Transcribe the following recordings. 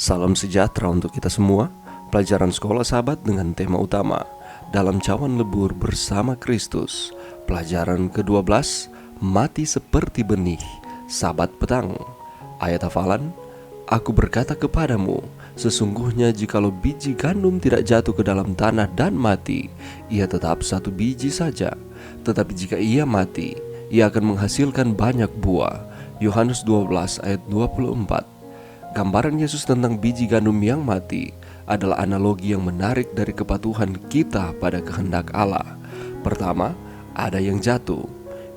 Salam sejahtera untuk kita semua. Pelajaran sekolah sahabat dengan tema utama Dalam Cawan Lebur Bersama Kristus. Pelajaran ke-12, Mati Seperti Benih. Sabat petang. Ayat hafalan, Aku berkata kepadamu, sesungguhnya jikalau biji gandum tidak jatuh ke dalam tanah dan mati, ia tetap satu biji saja. Tetapi jika ia mati, ia akan menghasilkan banyak buah. Yohanes 12 ayat 24. Gambaran Yesus tentang biji gandum yang mati adalah analogi yang menarik dari kepatuhan kita pada kehendak Allah. Pertama, ada yang jatuh.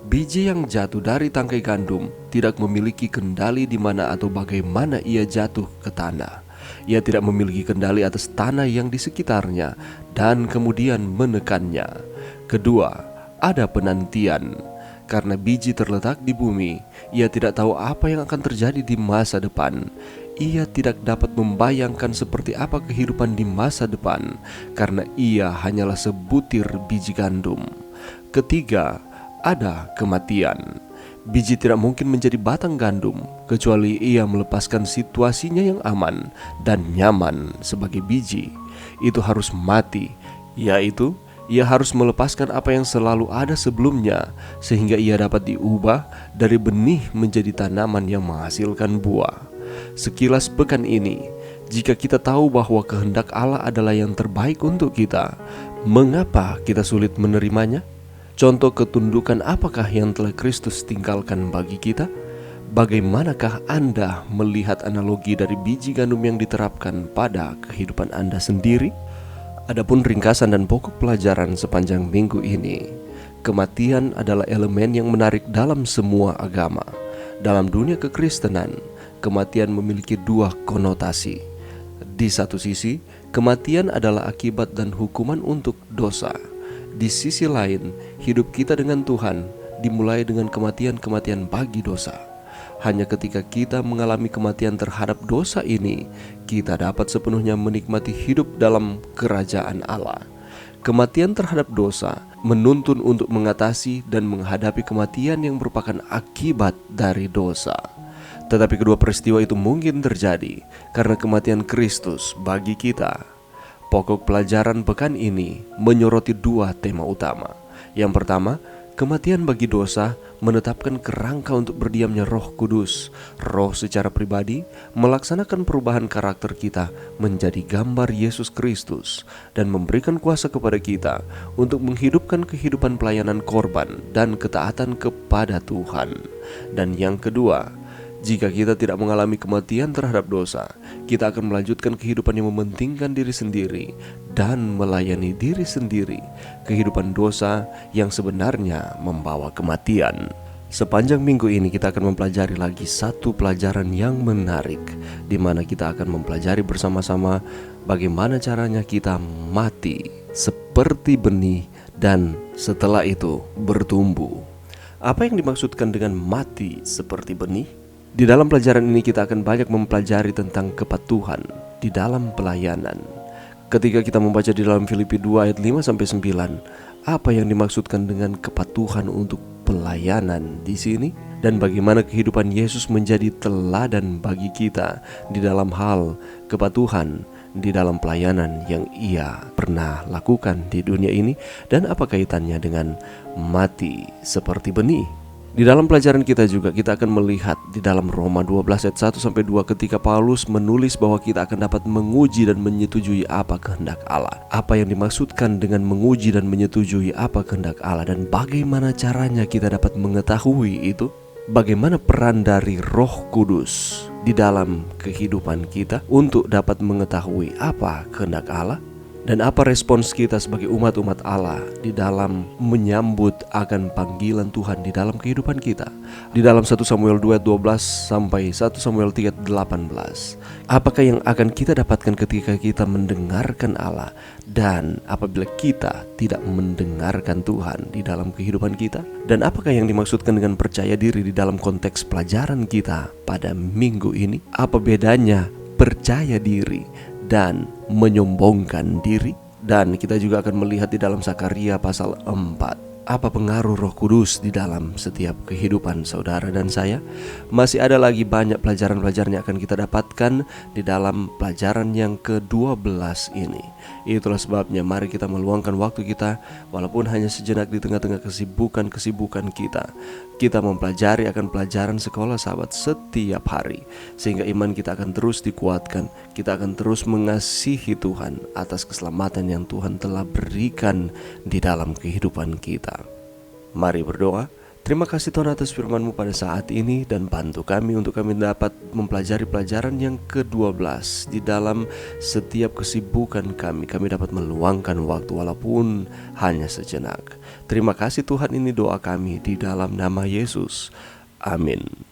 Biji yang jatuh dari tangkai gandum tidak memiliki kendali di mana atau bagaimana ia jatuh ke tanah. Ia tidak memiliki kendali atas tanah yang di sekitarnya dan kemudian menekannya. Kedua, ada penantian. Karena biji terletak di bumi, ia tidak tahu apa yang akan terjadi di masa depan. Ia tidak dapat membayangkan seperti apa kehidupan di masa depan, karena ia hanyalah sebutir biji gandum. Ketiga, ada kematian. Biji tidak mungkin menjadi batang gandum kecuali ia melepaskan situasinya yang aman dan nyaman sebagai biji. Itu harus mati, yaitu ia harus melepaskan apa yang selalu ada sebelumnya, sehingga ia dapat diubah dari benih menjadi tanaman yang menghasilkan buah. Sekilas pekan ini, jika kita tahu bahwa kehendak Allah adalah yang terbaik untuk kita, mengapa kita sulit menerimanya? Contoh ketundukan apakah yang telah Kristus tinggalkan bagi kita? Bagaimanakah Anda melihat analogi dari biji gandum yang diterapkan pada kehidupan Anda sendiri? Adapun ringkasan dan pokok pelajaran sepanjang minggu ini, kematian adalah elemen yang menarik dalam semua agama. Dalam dunia kekristenan, kematian memiliki dua konotasi. Di satu sisi, kematian adalah akibat dan hukuman untuk dosa. Di sisi lain, hidup kita dengan Tuhan dimulai dengan kematian-kematian bagi dosa. Hanya ketika kita mengalami kematian terhadap dosa ini, kita dapat sepenuhnya menikmati hidup dalam kerajaan Allah. Kematian terhadap dosa menuntun untuk mengatasi dan menghadapi kematian yang merupakan akibat dari dosa. Tetapi kedua peristiwa itu mungkin terjadi karena kematian Kristus bagi kita. Pokok pelajaran pekan ini menyoroti dua tema utama. Yang pertama, kematian bagi dosa menetapkan kerangka untuk berdiamnya Roh Kudus. Roh secara pribadi melaksanakan perubahan karakter kita menjadi gambar Yesus Kristus dan memberikan kuasa kepada kita untuk menghidupkan kehidupan pelayanan korban dan ketaatan kepada Tuhan. Dan yang kedua, jika kita tidak mengalami kematian terhadap dosa, kita akan melanjutkan kehidupan yang mementingkan diri sendiri dan melayani diri sendiri. Kehidupan dosa yang sebenarnya membawa kematian. Sepanjang minggu ini kita akan mempelajari lagi satu pelajaran yang menarik, di mana kita akan mempelajari bersama-sama bagaimana caranya kita mati seperti benih dan setelah itu bertumbuh. Apa yang dimaksudkan dengan mati seperti benih? Di dalam pelajaran ini kita akan banyak mempelajari tentang kepatuhan di dalam pelayanan. Ketika kita membaca di dalam Filipi 2 ayat 5-9, apa yang dimaksudkan dengan kepatuhan untuk pelayanan di sini? Dan bagaimana kehidupan Yesus menjadi teladan bagi kita di dalam hal kepatuhan di dalam pelayanan yang ia pernah lakukan di dunia ini? Dan apa kaitannya dengan mati seperti benih? Di dalam pelajaran kita juga kita akan melihat di dalam Roma 12 ayat 1-2 ketika Paulus menulis bahwa kita akan dapat menguji dan menyetujui apa kehendak Allah. Apa yang dimaksudkan dengan menguji dan menyetujui apa kehendak Allah dan bagaimana caranya kita dapat mengetahui itu? Bagaimana peran dari Roh Kudus di dalam kehidupan kita untuk dapat mengetahui apa kehendak Allah? Dan apa respons kita sebagai umat-umat Allah di dalam menyambut akan panggilan Tuhan di dalam kehidupan kita? Di dalam 1 Samuel 2:12 sampai 1 Samuel 3:18. Apakah yang akan kita dapatkan ketika kita mendengarkan Allah? Dan apabila kita tidak mendengarkan Tuhan di dalam kehidupan kita? Dan apakah yang dimaksudkan dengan percaya diri di dalam konteks pelajaran kita pada minggu ini? Apa bedanya percaya diri dan menyombongkan diri? Dan kita juga akan melihat di dalam Zakaria pasal 4 Apa pengaruh Roh Kudus di dalam setiap kehidupan saudara dan saya? Masih ada lagi banyak pelajaran-pelajaran yang akan kita dapatkan di dalam pelajaran yang ke-12 ini. Itulah sebabnya mari kita meluangkan waktu kita, walaupun hanya sejenak di tengah-tengah kesibukan-kesibukan kita. Kita mempelajari akan pelajaran sekolah sahabat setiap hari, sehingga iman kita akan terus dikuatkan. Kita akan terus mengasihi Tuhan atas keselamatan yang Tuhan telah berikan di dalam kehidupan kita. Mari berdoa. Terima kasih Tuhan atas firman-Mu pada saat ini, dan bantu kami untuk kami dapat mempelajari pelajaran yang ke-12 di dalam setiap kesibukan kami. Kami dapat meluangkan waktu walaupun hanya sejenak. Terima kasih Tuhan, ini doa kami di dalam nama Yesus. Amin.